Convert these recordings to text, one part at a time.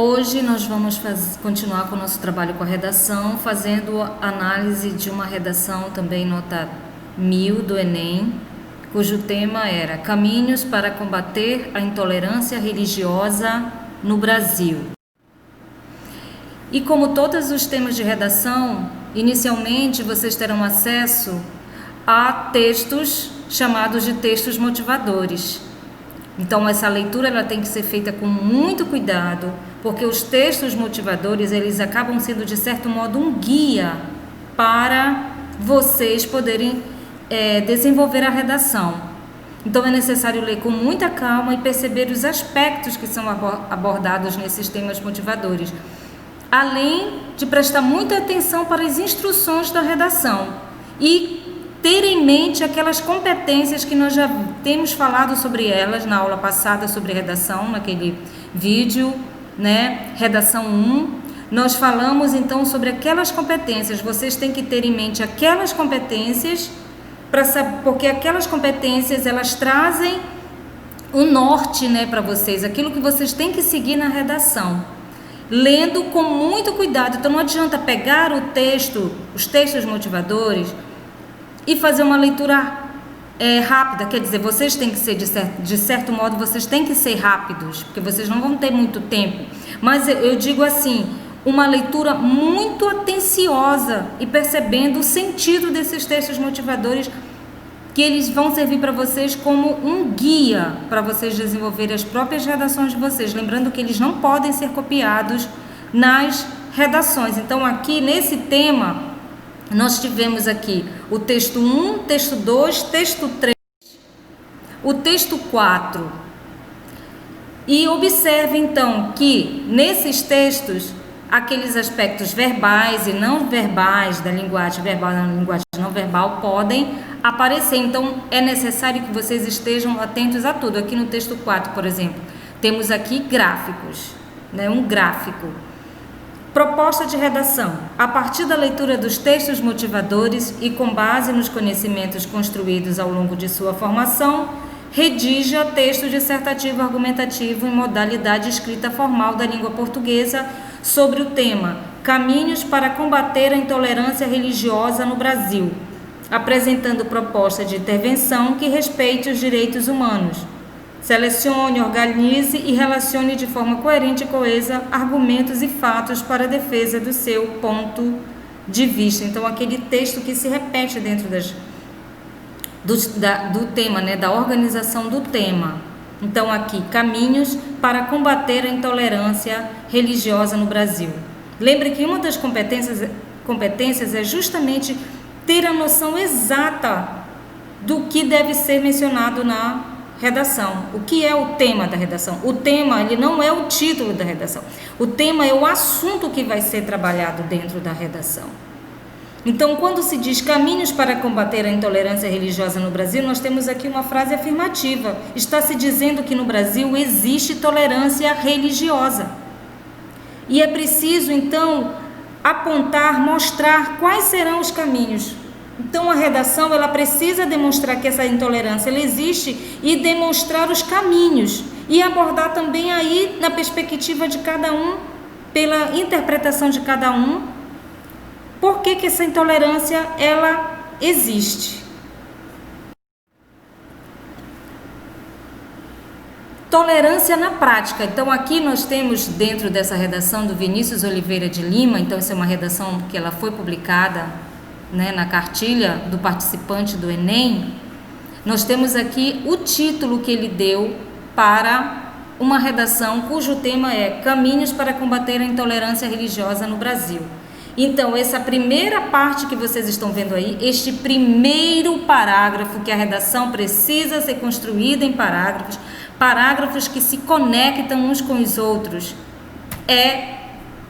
Hoje nós vamos continuar com o nosso trabalho com a redação, fazendo análise de uma redação também nota 1000 do Enem, cujo tema era Caminhos para combater a intolerância religiosa no Brasil. E como todos os temas de redação, inicialmente vocês terão acesso a textos chamados de textos motivadores. Então essa leitura ela tem que ser feita com muito cuidado, porque os textos motivadores eles acabam sendo de certo modo um guia para vocês poderem desenvolver a redação. Então é necessário ler com muita calma e perceber os aspectos que são abordados nesses temas motivadores, além de prestar muita atenção para as instruções da redação e ter em mente aquelas competências que nós já temos falado sobre elas na aula passada sobre redação, naquele vídeo, né? Redação 1. Nós falamos então sobre aquelas competências. Vocês têm que ter em mente aquelas competências, porque aquelas competências elas trazem o norte, né, para vocês, aquilo que vocês têm que seguir na redação. Lendo com muito cuidado. Então não adianta pegar o texto, os textos motivadores, e fazer uma leitura rápida, quer dizer, vocês têm que ser, de certo modo, vocês têm que ser rápidos, porque vocês não vão ter muito tempo, mas eu digo assim, uma leitura muito atenciosa e percebendo o sentido desses textos motivadores, que eles vão servir para vocês como um guia para vocês desenvolverem as próprias redações de vocês, lembrando que eles não podem ser copiados nas redações. Então aqui nesse tema nós tivemos aqui o texto 1, texto 2, texto 3, o texto 4. E observe então que nesses textos, aqueles aspectos verbais e não verbais da linguagem verbal e da linguagem não verbal podem aparecer. Então é necessário que vocês estejam atentos a tudo. Aqui no texto 4, por exemplo, temos aqui gráficos, né? Um gráfico. Proposta de redação. A partir da leitura dos textos motivadores e com base nos conhecimentos construídos ao longo de sua formação, redija texto dissertativo argumentativo em modalidade escrita formal da língua portuguesa sobre o tema Caminhos para combater a intolerância religiosa no Brasil, apresentando proposta de intervenção que respeite os direitos humanos. Selecione, organize e relacione de forma coerente e coesa argumentos e fatos para a defesa do seu ponto de vista. Então, aquele texto que se repete dentro do tema, né, da organização do tema. Então, aqui, caminhos para combater a intolerância religiosa no Brasil. Lembre que uma das competências é justamente ter a noção exata do que deve ser mencionado na redação. O que é o tema da redação? O tema, ele não é o título da redação. O tema é o assunto que vai ser trabalhado dentro da redação. Então, quando se diz caminhos para combater a intolerância religiosa no Brasil, nós temos aqui uma frase afirmativa. Está se dizendo que no Brasil existe tolerância religiosa. E é preciso, então, apontar, mostrar quais serão os caminhos. Então a redação ela precisa demonstrar que essa intolerância ela existe e demonstrar os caminhos e abordar também aí na perspectiva de cada um, pela interpretação de cada um, por que essa intolerância ela existe. Tolerância na prática. Então aqui nós temos dentro dessa redação do Vinícius Oliveira de Lima, então essa é uma redação que ela foi publicada, né, na cartilha do participante do Enem. Nós temos aqui o título que ele deu para uma redação cujo tema é Caminhos para combater a intolerância religiosa no Brasil. Então, essa primeira parte que vocês estão vendo aí, este primeiro parágrafo, que a redação precisa ser construída em parágrafos que se conectam uns com os outros, é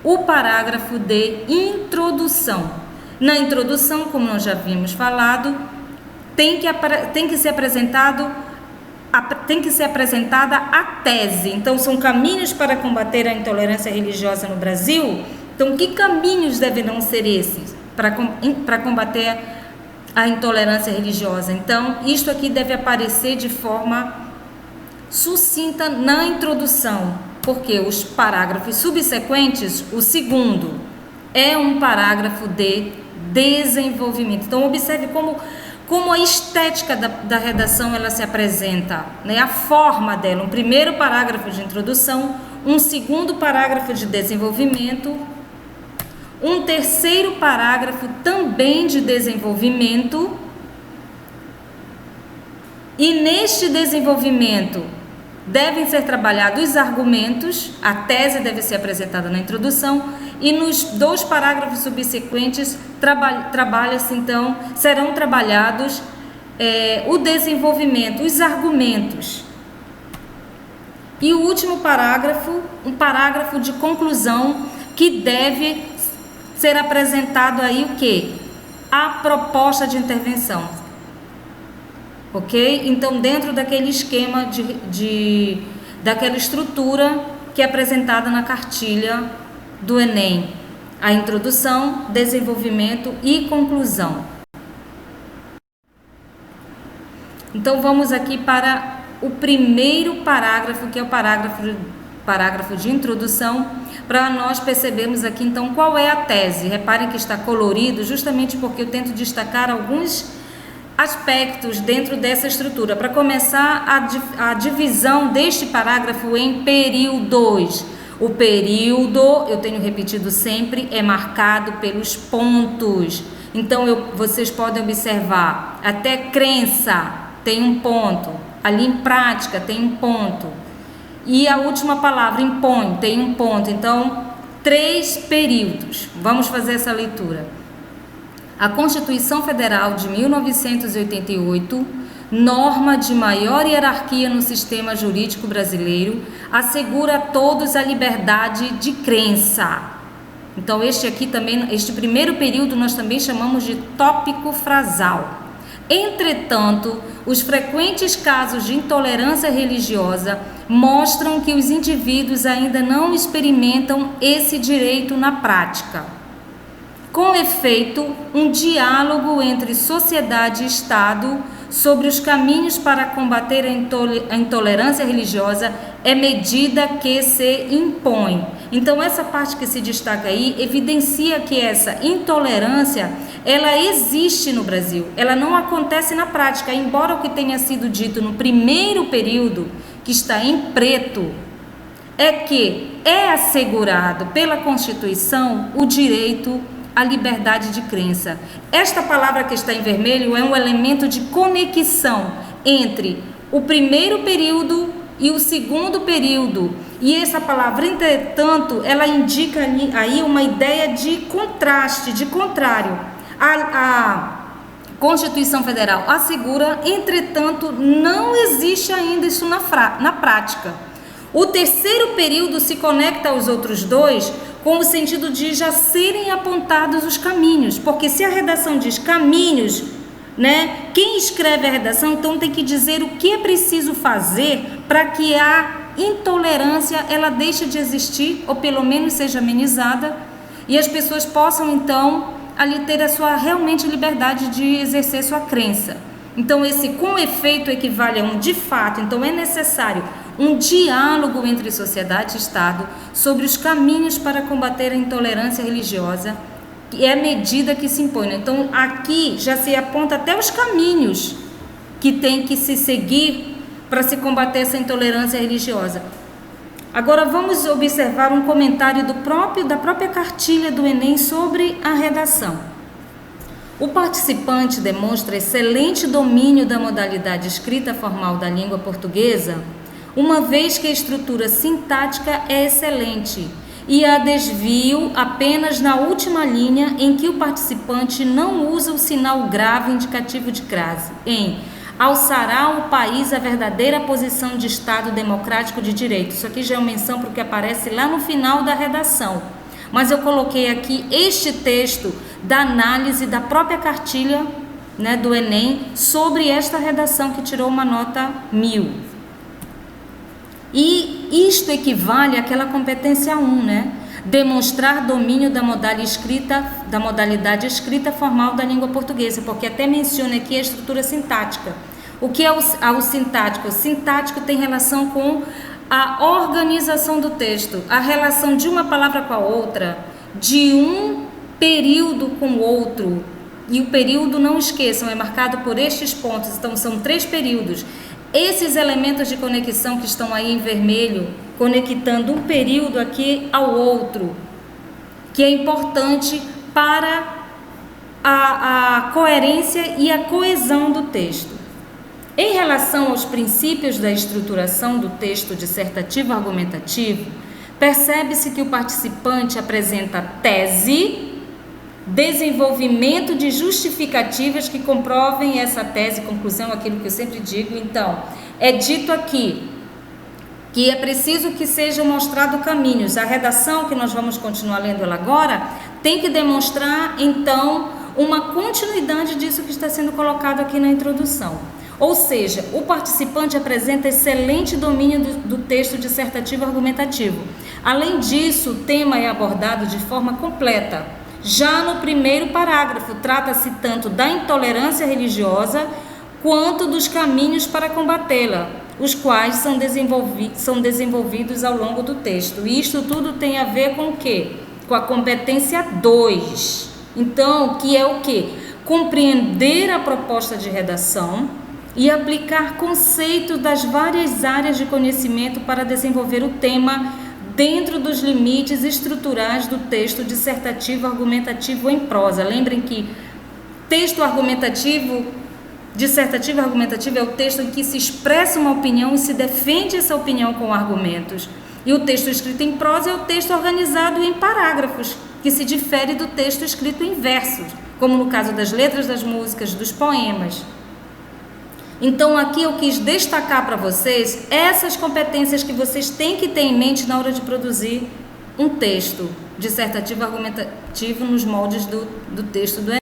o parágrafo de introdução. Na introdução, como nós já havíamos falado, tem que ser apresentada a tese. Então, são caminhos para combater a intolerância religiosa no Brasil. Então, que caminhos deverão ser esses para combater a intolerância religiosa? Então, isto aqui deve aparecer de forma sucinta na introdução. porque os parágrafos subsequentes, o segundo, é um parágrafo de desenvolvimento. Então, observe como a estética da redação ela se apresenta, né? A forma dela, um primeiro parágrafo de introdução, um segundo parágrafo de desenvolvimento, um terceiro parágrafo também de desenvolvimento, e neste desenvolvimento devem ser trabalhados os argumentos, a tese deve ser apresentada na introdução, e nos 2 parágrafos subsequentes trabalha-se então, serão trabalhados o desenvolvimento, os argumentos. E o último parágrafo, um parágrafo de conclusão, que deve ser apresentado aí o quê? A proposta de intervenção. Ok? Então, dentro daquele esquema daquela estrutura que é apresentada na cartilha do Enem. A introdução, desenvolvimento e conclusão. Então, vamos aqui para o primeiro parágrafo, que é o parágrafo de introdução, para nós percebermos aqui, então, qual é a tese. Reparem que está colorido, justamente porque eu tento destacar alguns aspectos dentro dessa estrutura. Para começar, a divisão deste parágrafo em períodos. O período, eu tenho repetido sempre, é marcado pelos pontos. Então, vocês podem observar, até crença tem um ponto, ali em prática tem um ponto. E a última palavra, impõe, tem um ponto. Então, 3 períodos. Vamos fazer essa leitura. A Constituição Federal de 1988, norma de maior hierarquia no sistema jurídico brasileiro, assegura a todos a liberdade de crença. Então, este primeiro período nós também chamamos de tópico frasal. Entretanto, os frequentes casos de intolerância religiosa mostram que os indivíduos ainda não experimentam esse direito na prática. Com efeito, um diálogo entre sociedade e Estado sobre os caminhos para combater a intolerância religiosa é medida que se impõe. Então, essa parte que se destaca aí evidencia que essa intolerância, ela existe no Brasil, ela não acontece na prática, embora o que tenha sido dito no primeiro período, que está em preto, é que é assegurado pela Constituição o direito à liberdade de crença. Esta palavra que está em vermelho é um elemento de conexão entre o primeiro período e o segundo período. E essa palavra, entretanto, ela indica aí uma ideia de contraste, de contrário. A Constituição Federal assegura, entretanto, não existe ainda isso na prática. O terceiro período se conecta aos outros 2 com o sentido de já serem apontados os caminhos, porque se a redação diz caminhos, né, quem escreve a redação então tem que dizer o que é preciso fazer para que a intolerância ela deixe de existir, ou pelo menos seja amenizada, e as pessoas possam então ali ter a sua realmente liberdade de exercer sua crença. Então esse com efeito equivale a um de fato. Então é necessário um diálogo entre sociedade e Estado sobre os caminhos para combater a intolerância religiosa, que é a medida que se impõe. Então aqui já se aponta até os caminhos que tem que se seguir para se combater essa intolerância religiosa. Agora vamos observar um comentário da própria cartilha do Enem sobre a redação. O participante demonstra excelente domínio da modalidade escrita formal da língua portuguesa, uma vez que a estrutura sintática é excelente e há desvio apenas na última linha em que o participante não usa o sinal grave indicativo de crase, em alçará o país à verdadeira posição de Estado democrático de direito. Isso aqui já é uma menção para o que aparece lá no final da redação. Mas eu coloquei aqui este texto da análise da própria cartilha, né, do Enem sobre esta redação que tirou uma nota 1000. E isto equivale àquela competência 1, né? Demonstrar domínio da modalidade escrita formal da língua portuguesa, porque até menciona aqui a estrutura sintática. O que é o sintático? O sintático tem relação com a organização do texto, a relação de uma palavra com a outra, de um período com o outro. E o período, não esqueçam, é marcado por estes pontos, então são 3 períodos. Esses elementos de conexão que estão aí em vermelho, conectando um período aqui ao outro, que é importante para a coerência e a coesão do texto. Em relação aos princípios da estruturação do texto dissertativo argumentativo, percebe-se que o participante apresenta tese, desenvolvimento de justificativas que comprovem essa tese, conclusão, aquilo que eu sempre digo. Então, é dito aqui que é preciso que sejam mostrados caminhos. A redação, que nós vamos continuar lendo ela agora, tem que demonstrar, então, uma continuidade disso que está sendo colocado aqui na introdução. Ou seja, o participante apresenta excelente domínio do texto dissertativo argumentativo. Além disso, o tema é abordado de forma completa. Já no primeiro parágrafo, trata-se tanto da intolerância religiosa quanto dos caminhos para combatê-la, os quais são desenvolvidos ao longo do texto. E isto tudo tem a ver com o quê? Com a competência 2. Então, que é o quê? Compreender a proposta de redação e aplicar conceitos das várias áreas de conhecimento para desenvolver o tema dentro dos limites estruturais do texto dissertativo argumentativo em prosa. Lembrem que texto argumentativo, dissertativo argumentativo é o texto em que se expressa uma opinião e se defende essa opinião com argumentos. E o texto escrito em prosa é o texto organizado em parágrafos, que se difere do texto escrito em versos, como no caso das letras das músicas, dos poemas. Então aqui eu quis destacar para vocês essas competências que vocês têm que ter em mente na hora de produzir um texto dissertativo argumentativo nos moldes do texto do Enem.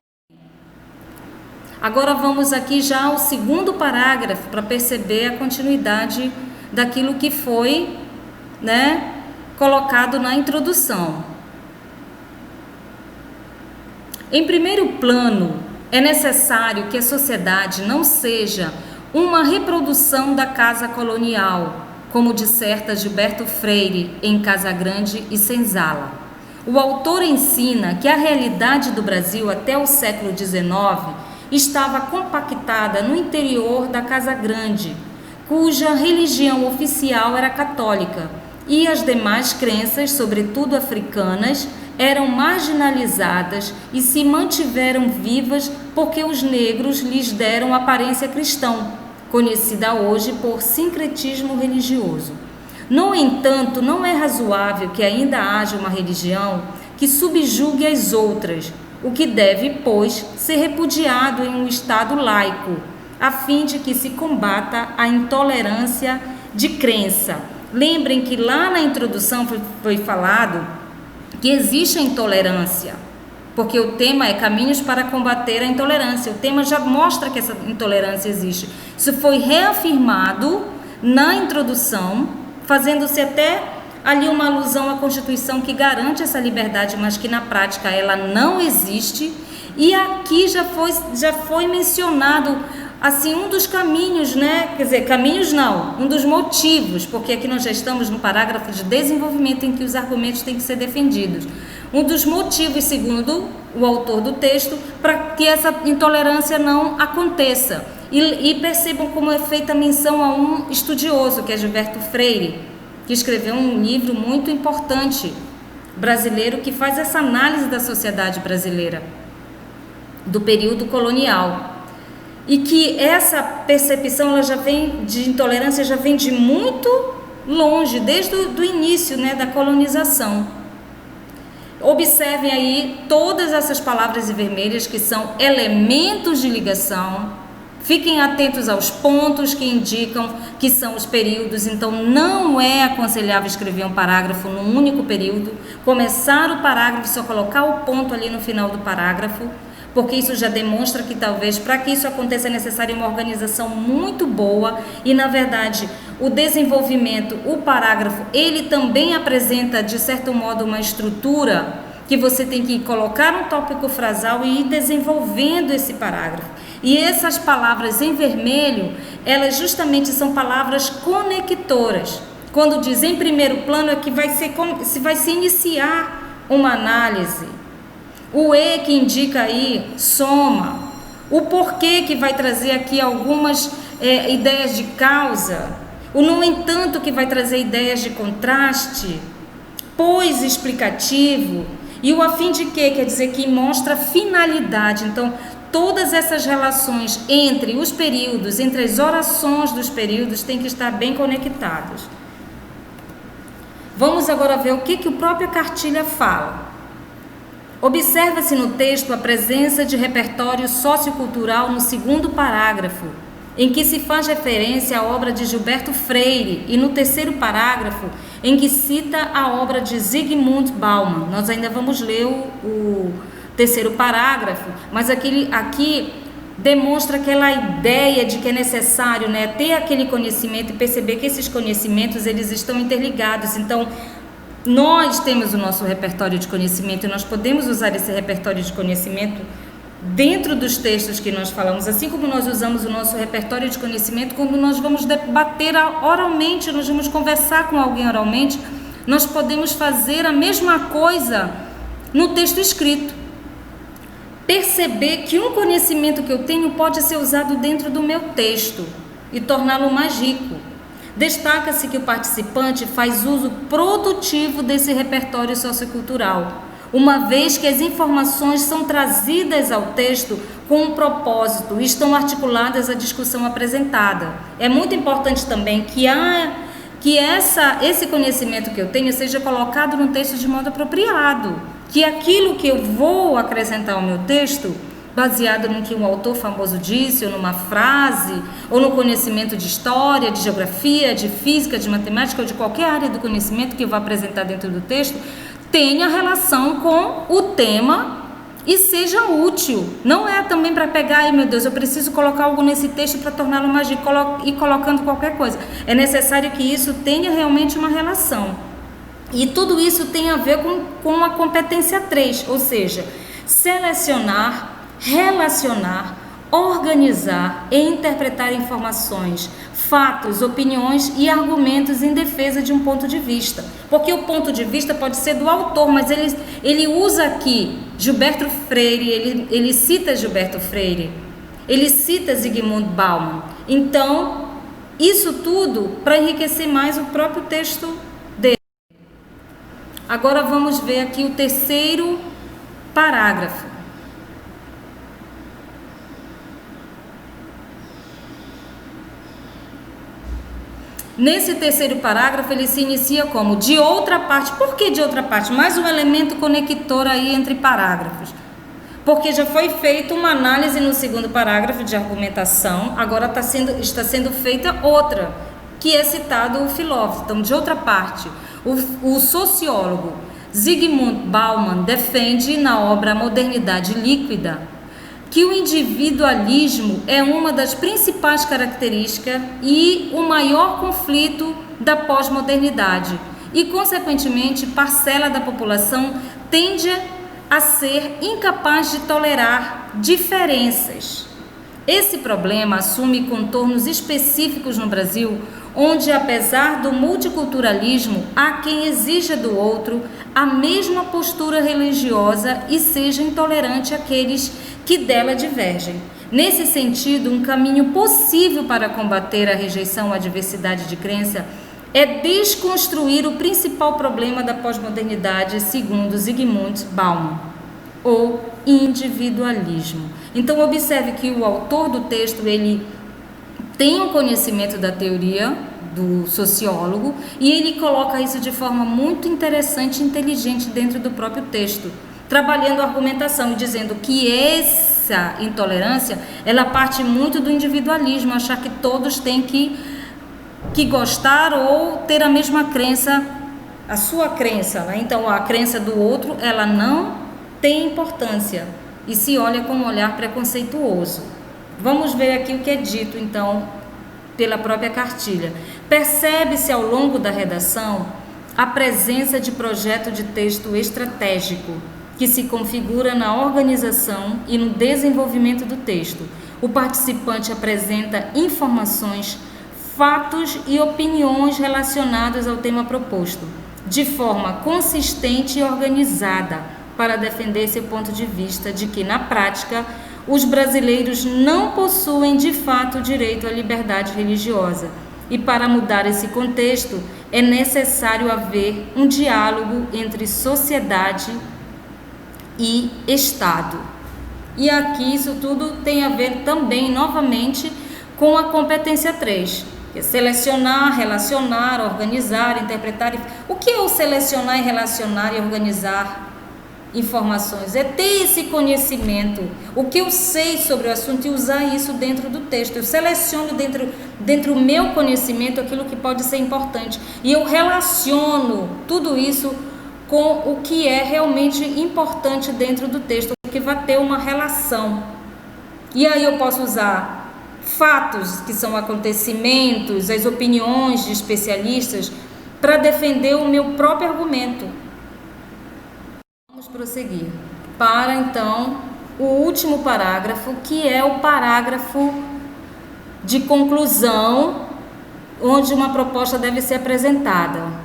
Agora vamos aqui já ao segundo parágrafo para perceber a continuidade daquilo que foi, colocado na introdução. Em primeiro plano, é necessário que a sociedade não seja uma reprodução da casa colonial, como disserta Gilberto Freire em Casa Grande e Senzala. O autor ensina que a realidade do Brasil até o século XIX estava compactada no interior da Casa Grande, cuja religião oficial era católica, e as demais crenças, sobretudo africanas, eram marginalizadas e se mantiveram vivas porque os negros lhes deram aparência cristã, conhecida hoje por sincretismo religioso. No entanto, não é razoável que ainda haja uma religião que subjugue as outras, o que deve, pois, ser repudiado em um Estado laico, a fim de que se combata a intolerância de crença. Lembrem que lá na introdução foi falado que existe a intolerância, porque o tema é caminhos para combater a intolerância. O tema já mostra que essa intolerância existe. Isso foi reafirmado na introdução, fazendo-se até ali uma alusão à Constituição que garante essa liberdade, mas que na prática ela não existe. E aqui já foi mencionado assim um dos caminhos, quer dizer, caminhos não, um dos motivos, porque aqui nós já estamos no parágrafo de desenvolvimento em que os argumentos têm que ser defendidos. Um dos motivos, segundo o autor do texto, para que essa intolerância não aconteça. E percebam como é feita menção a um estudioso, que é Gilberto Freire, que escreveu um livro muito importante brasileiro que faz essa análise da sociedade brasileira do período colonial. E que essa percepção ela já vem de intolerância, já vem de muito longe, desde o início da colonização. Observem aí todas essas palavras em vermelhas que são elementos de ligação. Fiquem atentos aos pontos que indicam que são os períodos. Então não é aconselhável escrever um parágrafo num único período, começar o parágrafo e só colocar o ponto ali no final do parágrafo, porque isso já demonstra que talvez para que isso aconteça é necessária uma organização muito boa e, na verdade, o desenvolvimento, o parágrafo, ele também apresenta, de certo modo, uma estrutura que você tem que colocar um tópico frasal e ir desenvolvendo esse parágrafo. E essas palavras em vermelho, elas justamente são palavras conectoras. Quando diz em primeiro plano é que vai se iniciar uma análise. O E que indica aí soma. O porquê que vai trazer aqui algumas ideias de causa. O no entanto que vai trazer ideias de contraste. Pois explicativo. E o a fim de quê? Quer dizer que mostra finalidade. Então, todas essas relações entre os períodos, entre as orações dos períodos, têm que estar bem conectados. Vamos agora ver o que o próprio Cartilha fala. Observa-se no texto a presença de repertório sociocultural no segundo parágrafo, em que se faz referência à obra de Gilberto Freire, e no terceiro parágrafo, em que cita a obra de Zygmunt Bauman. Nós ainda vamos ler o terceiro parágrafo, mas aqui demonstra aquela ideia de que é necessário, né, ter aquele conhecimento e perceber que esses conhecimentos eles estão interligados. Então, nós temos o nosso repertório de conhecimento e nós podemos usar esse repertório de conhecimento dentro dos textos que nós falamos, assim como nós usamos o nosso repertório de conhecimento quando nós vamos debater oralmente, nós vamos conversar com alguém oralmente, nós podemos fazer a mesma coisa no texto escrito. Perceber que um conhecimento que eu tenho pode ser usado dentro do meu texto e torná-lo mais rico. Destaca-se que o participante faz uso produtivo desse repertório sociocultural, uma vez que as informações são trazidas ao texto com um propósito e estão articuladas à discussão apresentada. É muito importante também que esse conhecimento que eu tenho seja colocado no texto de modo apropriado, que aquilo que eu vou acrescentar ao meu texto, baseado no que um autor famoso disse, ou numa frase, ou no conhecimento de história, de geografia, de física, de matemática, ou de qualquer área do conhecimento que eu vou apresentar dentro do texto, tenha relação com o tema e seja útil. Não é também para pegar, ai meu Deus, eu preciso colocar algo nesse texto para torná-lo mais rico e colocando qualquer coisa. É necessário que isso tenha realmente uma relação. E tudo isso tem a ver com a competência 3, ou seja, selecionar, relacionar, organizar e interpretar informações, fatos, opiniões e argumentos em defesa de um ponto de vista. Porque o ponto de vista pode ser do autor, mas ele usa aqui Gilberto Freire, ele cita Gilberto Freire, ele cita Zygmunt Bauman. Então, isso tudo para enriquecer mais o próprio texto dele. Agora vamos ver aqui o terceiro parágrafo. Nesse terceiro parágrafo, ele se inicia como de outra parte. Por que de outra parte? Mais um elemento conector aí entre parágrafos. Porque já foi feita uma análise no segundo parágrafo de argumentação, agora está sendo feita outra, que é citado o filósofo. Então, de outra parte, o sociólogo Zygmunt Bauman defende na obra A Modernidade Líquida que o individualismo é uma das principais características e o maior conflito da pós-modernidade e, consequentemente, parcela da população tende a ser incapaz de tolerar diferenças. Esse problema assume contornos específicos no Brasil, onde, apesar do multiculturalismo, há quem exija do outro a mesma postura religiosa e seja intolerante àqueles que dela divergem. Nesse sentido, um caminho possível para combater a rejeição à diversidade de crença é desconstruir o principal problema da pós-modernidade, segundo Zygmunt Bauman, ou individualismo. Então, observe que o autor do texto, ele tem um conhecimento da teoria do sociólogo e ele coloca isso de forma muito interessante e inteligente dentro do próprio texto, trabalhando a argumentação e dizendo que essa intolerância, ela parte muito do individualismo, achar que todos têm que gostar ou ter a mesma crença, a sua crença, né? Então a crença do outro, ela não tem importância e se olha com um olhar preconceituoso. Vamos ver aqui o que é dito então pela própria cartilha. Percebe-se ao longo da redação a presença de projeto de texto estratégico que se configura na organização e no desenvolvimento do texto. O participante apresenta informações, fatos e opiniões relacionados ao tema proposto, de forma consistente e organizada, para defender seu ponto de vista de que, na prática, os brasileiros não possuem de fato o direito à liberdade religiosa. E para mudar esse contexto, é necessário haver um diálogo entre sociedade e Estado. E aqui isso tudo tem a ver também, novamente, com a competência 3, que é selecionar, relacionar, organizar, interpretar. O que é o selecionar, relacionar e organizar informações? É ter esse conhecimento, o que eu sei sobre o assunto, e usar isso dentro do texto. Eu seleciono dentro do meu conhecimento aquilo que pode ser importante, e eu relaciono tudo isso com o que é realmente importante dentro do texto, que vai ter uma relação. E aí eu posso usar fatos, que são acontecimentos, as opiniões de especialistas, para defender o meu próprio argumento. Vamos prosseguir para, então, o último parágrafo, que é o parágrafo de conclusão, onde uma proposta deve ser apresentada.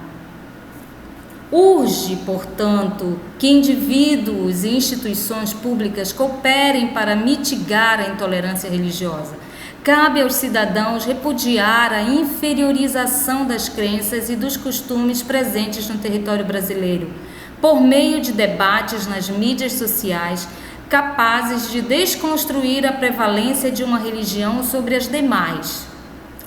Urge, portanto, que indivíduos e instituições públicas cooperem para mitigar a intolerância religiosa. Cabe aos cidadãos repudiar a inferiorização das crenças e dos costumes presentes no território brasileiro, por meio de debates nas mídias sociais capazes de desconstruir a prevalência de uma religião sobre as demais.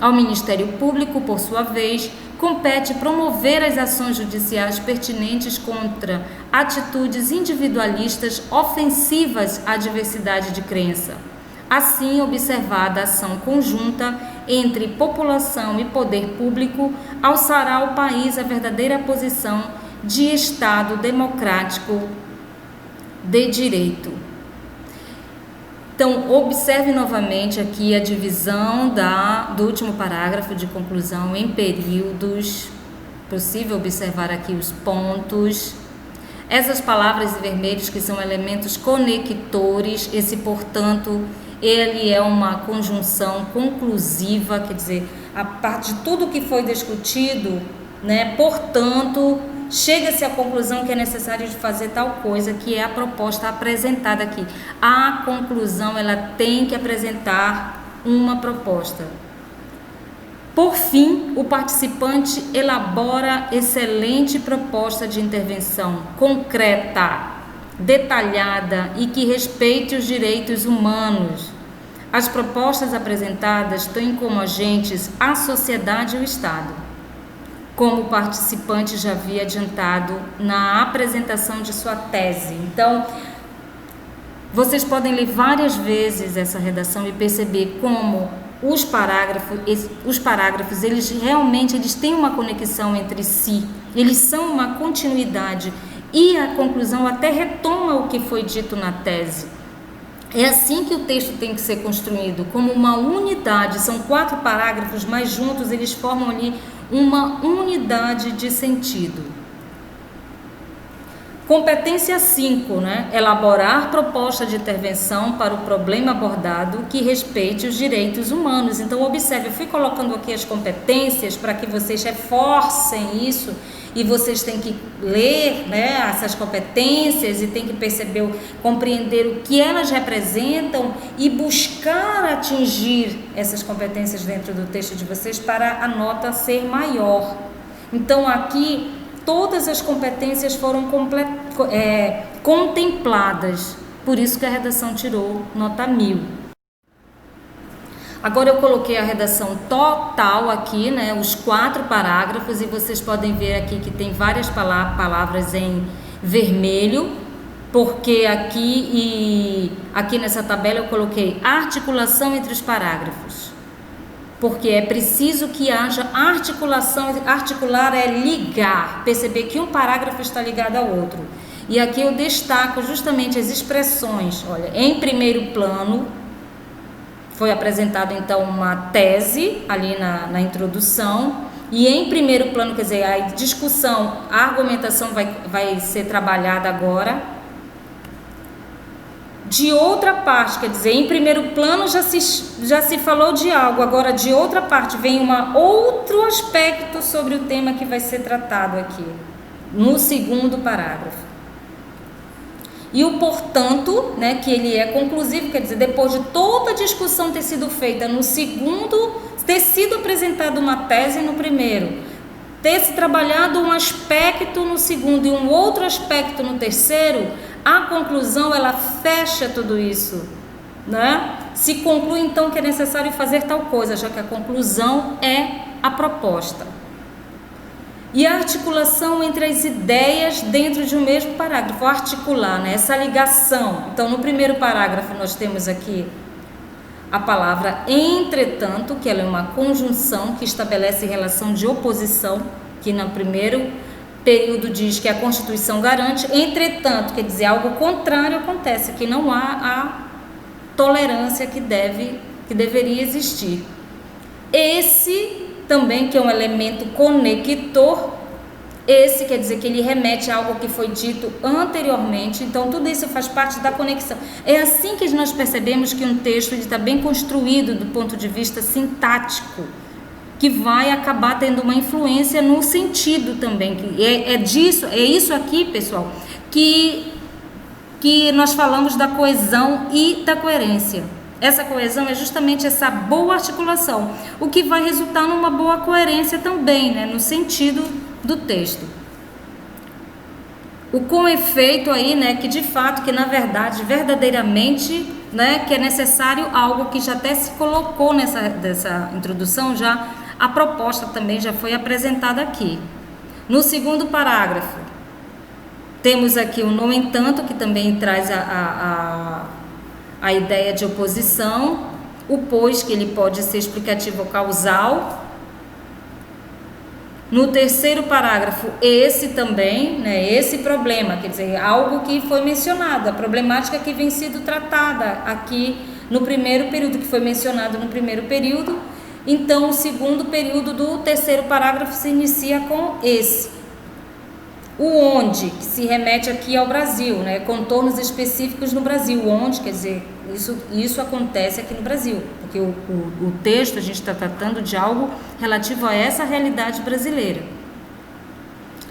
Ao Ministério Público, por sua vez, compete promover as ações judiciais pertinentes contra atitudes individualistas ofensivas à diversidade de crença. Assim, observada a ação conjunta entre população e poder público, alçará ao país a verdadeira posição de Estado democrático de direito. Então, observe novamente aqui a divisão do último parágrafo de conclusão em períodos. Possível observar aqui os pontos. Essas palavras em vermelhos que são elementos conectores, esse, portanto, ele é uma conjunção conclusiva, quer dizer, a parte de tudo que foi discutido, né? Portanto, chega-se à conclusão que é necessário de fazer tal coisa, que é a proposta apresentada aqui. A conclusão, ela tem que apresentar uma proposta. Por fim, o participante elabora excelente proposta de intervenção concreta, detalhada e que respeite os direitos humanos. As propostas apresentadas têm como agentes a sociedade e o Estado, como o participante já havia adiantado na apresentação de sua tese. Então, vocês podem ler várias vezes essa redação e perceber como os parágrafos, eles realmente têm uma conexão entre si, eles são uma continuidade, e a conclusão até retoma o que foi dito na tese. É assim que o texto tem que ser construído, como uma unidade. São 4 parágrafos, mas juntos eles formam ali uma unidade de sentido. Competência 5, né? Elaborar proposta de intervenção para o problema abordado que respeite os direitos humanos. Então, observe, eu fui colocando aqui as competências para que vocês reforcem isso, e vocês têm que ler, né, essas competências e têm que perceber, compreender o que elas representam e buscar atingir essas competências dentro do texto de vocês para a nota ser maior. Então, aqui, todas as competências foram contempladas, por isso que a redação tirou nota 1000. Agora eu coloquei a redação total aqui, né, os 4 parágrafos, e vocês podem ver aqui que tem várias palavras em vermelho, porque aqui nessa tabela eu coloquei articulação entre os parágrafos, porque é preciso que haja articulação. Articular é ligar, perceber que um parágrafo está ligado ao outro. E aqui eu destaco justamente as expressões. Olha, em primeiro plano, foi apresentado então uma tese ali na introdução, e em primeiro plano, quer dizer, a discussão, a argumentação vai ser trabalhada agora. de outra parte, quer dizer, em primeiro plano já se falou de algo, agora de outra parte vem outro aspecto sobre o tema que vai ser tratado aqui, no segundo parágrafo. E o portanto, né, que ele é conclusivo, quer dizer, depois de toda a discussão ter sido feita no segundo, ter sido apresentada uma tese no primeiro, ter se trabalhado um aspecto no segundo e um outro aspecto no terceiro, a conclusão, ela fecha tudo isso, né? Se conclui então que é necessário fazer tal coisa, já que a conclusão é a proposta. E a articulação entre as ideias dentro de um mesmo parágrafo, articular, né? Essa ligação. Então, no primeiro parágrafo nós temos aqui a palavra entretanto, que ela é uma conjunção que estabelece relação de oposição, que no primeiro período diz que a Constituição garante, entretanto, quer dizer, algo contrário acontece, que não há a tolerância que deveria existir. Esse também, que é um elemento conector, esse quer dizer que ele remete a algo que foi dito anteriormente, então tudo isso faz parte da conexão. É assim que nós percebemos que um texto está bem construído do ponto de vista sintático, que vai acabar tendo uma influência no sentido também. É isso aqui, pessoal, que nós falamos da coesão e da coerência. Essa coesão é justamente essa boa articulação, o que vai resultar numa boa coerência também, né, no sentido do texto. O com efeito aí, né, que de fato, que na verdade, verdadeiramente, né, que é necessário algo que já até se colocou dessa introdução, já a proposta também já foi apresentada aqui. No segundo parágrafo, temos aqui o no entanto, que também traz a ideia de oposição, o pois, que ele pode ser explicativo ou causal. No terceiro parágrafo, esse também, né, esse problema, quer dizer, algo que foi mencionado, a problemática que vem sido tratada aqui no primeiro período, que foi mencionado no primeiro período. Então, o segundo período do terceiro parágrafo se inicia com esse. O onde, que se remete aqui ao Brasil, né, contornos específicos no Brasil, onde, quer dizer, isso acontece aqui no Brasil, porque o texto, a gente está tratando de algo relativo a essa realidade brasileira.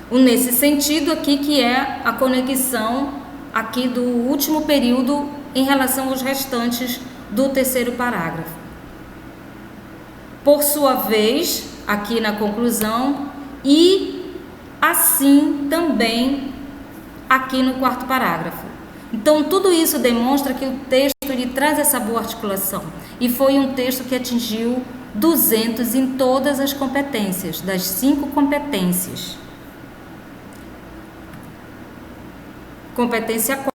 Nesse sentido aqui, que é a conexão aqui do último período em relação aos restantes do terceiro parágrafo. Por sua vez, aqui na conclusão, e assim também aqui no quarto parágrafo. Então, tudo isso demonstra que o texto ele traz essa boa articulação. E foi um texto que atingiu 200 em todas as competências, das 5 competências. Competência 4.